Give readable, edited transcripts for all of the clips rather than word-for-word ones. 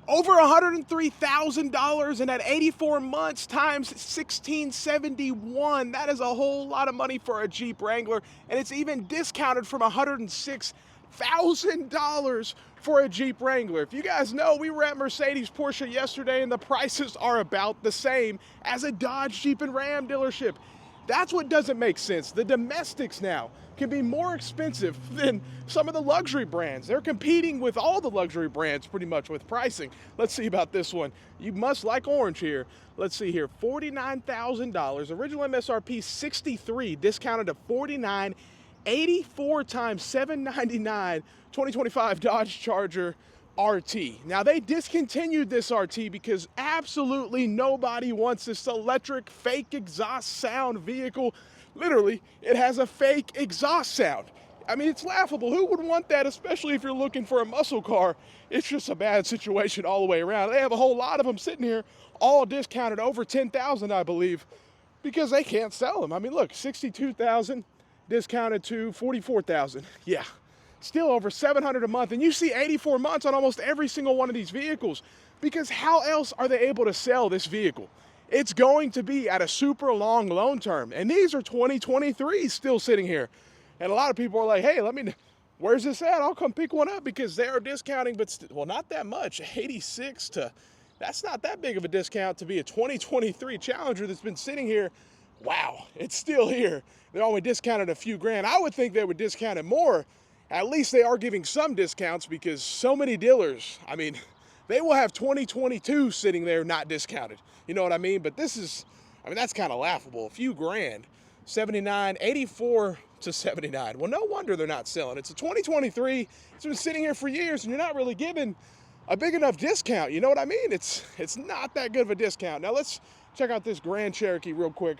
Over $103,000, and at 84 months times 1671, that is a whole lot of money for a Jeep Wrangler, and it's even discounted from $106,000 for a Jeep Wrangler. If you guys know, we were at Mercedes Porsche yesterday, and the prices are about the same as a Dodge, Jeep, and Ram dealership. That's what doesn't make sense. The domestics now can be more expensive than some of the luxury brands. They're competing with all the luxury brands pretty much with pricing. Let's see about this one. You must like orange here. Let's see here, $49,000. Original MSRP $63, discounted to $49,000. 84 times $799, 2025 Dodge Charger RT. Now, they discontinued this RT because absolutely nobody wants this electric fake exhaust sound vehicle. Literally, it has a fake exhaust sound. I mean, it's laughable. Who would want that, especially if you're looking for a muscle car? It's just a bad situation all the way around. They have a whole lot of them sitting here, all discounted over $10,000, I believe, because they can't sell them. I mean, look, $62,000 discounted to $44,000. Yeah. Still over $700 a month, and you see 84 months on almost every single one of these vehicles, because how else are they able to sell this vehicle? It's going to be at a super long loan term, and these are 2023 still sitting here. And a lot of people are like, hey, where's this at? I'll come pick one up, because they are discounting, but well, not that much. 86 to, that's not that big of a discount to be a 2023 Challenger that's been sitting here. Wow, it's still here. They're only discounted a few grand. I would think they would discount it more. At least they are giving some discounts, because so many dealers, I mean, they will have 2022 sitting there not discounted. You know what I mean? But this is, I mean, that's kind of laughable. A few grand, 79, 84 to 79. Well, no wonder they're not selling. It's a 2023. It's been sitting here for years, and you're not really giving a big enough discount. You know what I mean? It's not that good of a discount. Now let's check out this Grand Cherokee real quick,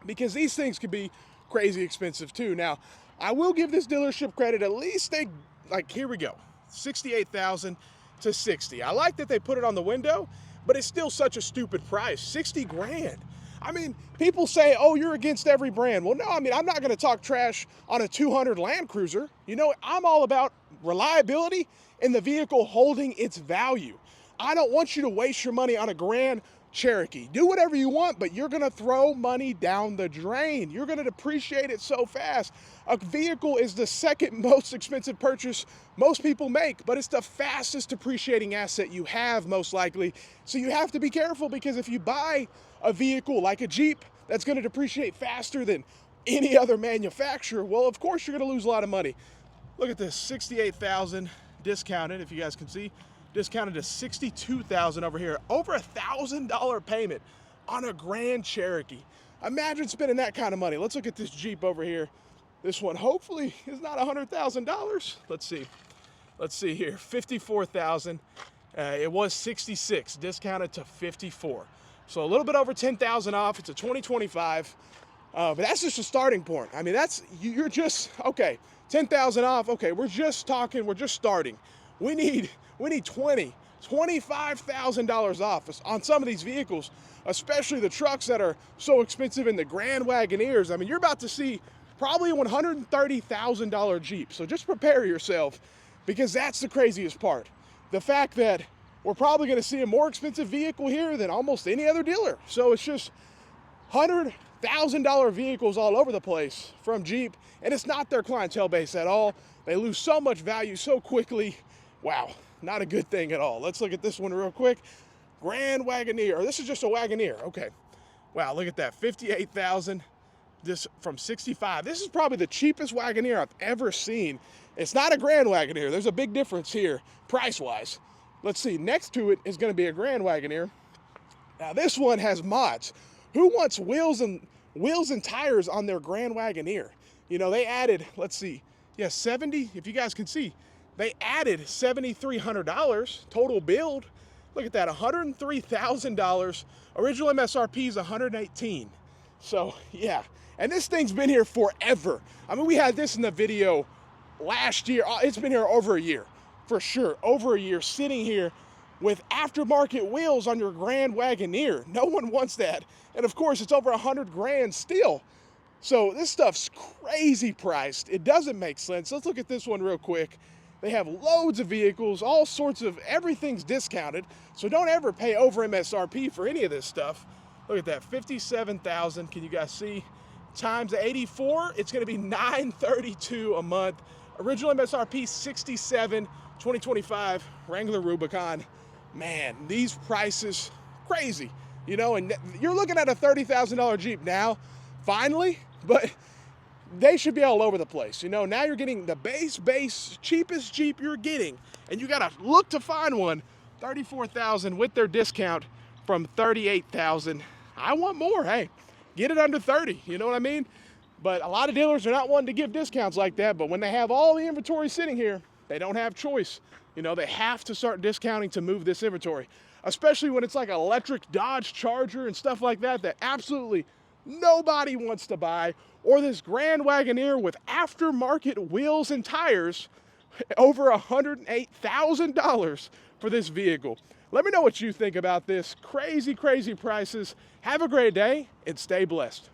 because these things could be crazy expensive too. Now, I will give this dealership credit. At least they, like, here we go, 68,000 to 60. I like that they put it on the window, but it's still such a stupid price, 60 grand. I mean, people say, oh, you're against every brand. Well, no, I mean, I'm not gonna talk trash on a 200 Land Cruiser. You know, I'm all about reliability and the vehicle holding its value. I don't want you to waste your money on a Grand Cherokee. Do whatever you want, but you're gonna throw money down the drain. You're gonna depreciate it so fast. A vehicle is the second most expensive purchase most people make, but it's the fastest depreciating asset you have, most likely. So you have to be careful, because if you buy a vehicle like a Jeep that's gonna depreciate faster than any other manufacturer, well, of course you're gonna lose a lot of money. Look at this, 68,000 discounted, if you guys can see. Discounted to 62,000 over here. Over $1,000 payment on a Grand Cherokee. Imagine spending that kind of money. Let's look at this Jeep over here. This one hopefully is not $100,000. Let's see. Let's see here. 54,000. It was 66, discounted to 54. So a little bit over 10,000 off. It's a 2025. But that's just a starting point. I mean, you're just, okay, 10,000 off. Okay, we're just starting. We need $25,000 off on some of these vehicles, especially the trucks that are so expensive in the Grand Wagoneers. I mean, you're about to see probably a $130,000 Jeep. So just prepare yourself, because that's the craziest part. The fact that we're probably going to see a more expensive vehicle here than almost any other dealer. So it's just $100,000 vehicles all over the place from Jeep, and it's not their clientele base at all. They lose so much value so quickly. Wow. Not a good thing at all. Let's look at this one real quick. Grand Wagoneer. This is just a Wagoneer. Okay. Wow, look at that. 58,000. This from 65. This is probably the cheapest Wagoneer I've ever seen. It's not a Grand Wagoneer. There's a big difference here, price-wise. Let's see. Next to it is going to be a Grand Wagoneer. Now, this one has mods. Who wants wheels and tires on their Grand Wagoneer? You know, they added, let's see. Yeah, 70, if you guys can see. They added $7,300 total build. Look at that, $103,000. Original MSRP is $118,000. So yeah, and this thing's been here forever. I mean, we had this in the video last year. It's been here over a year, for sure. Over a year, sitting here with aftermarket wheels on your Grand Wagoneer. No one wants that. And of course, it's over 100 grand still. So this stuff's crazy priced. It doesn't make sense. Let's look at this one real quick. They have loads of vehicles, all sorts of, everything's discounted. So don't ever pay over MSRP for any of this stuff. Look at that, $57,000, can you guys see? Times 84, it's gonna be $932 a month. Original MSRP, $67, 2025 Wrangler Rubicon. Man, these prices, crazy. You know, and you're looking at a $30,000 Jeep now, finally, but they should be all over the place. You know, now you're getting the base, cheapest Jeep you're getting, and you gotta look to find one. $34,000 with their discount from $38,000. I want more, hey, get it under 30, you know what I mean? But a lot of dealers are not wanting to give discounts like that, but when they have all the inventory sitting here, they don't have choice. You know, they have to start discounting to move this inventory, especially when it's like an electric Dodge Charger and stuff like that that absolutely nobody wants to buy, or this Grand Wagoneer with aftermarket wheels and tires, over $108,000 for this vehicle. Let me know what you think about this. Crazy, crazy prices. Have a great day and stay blessed.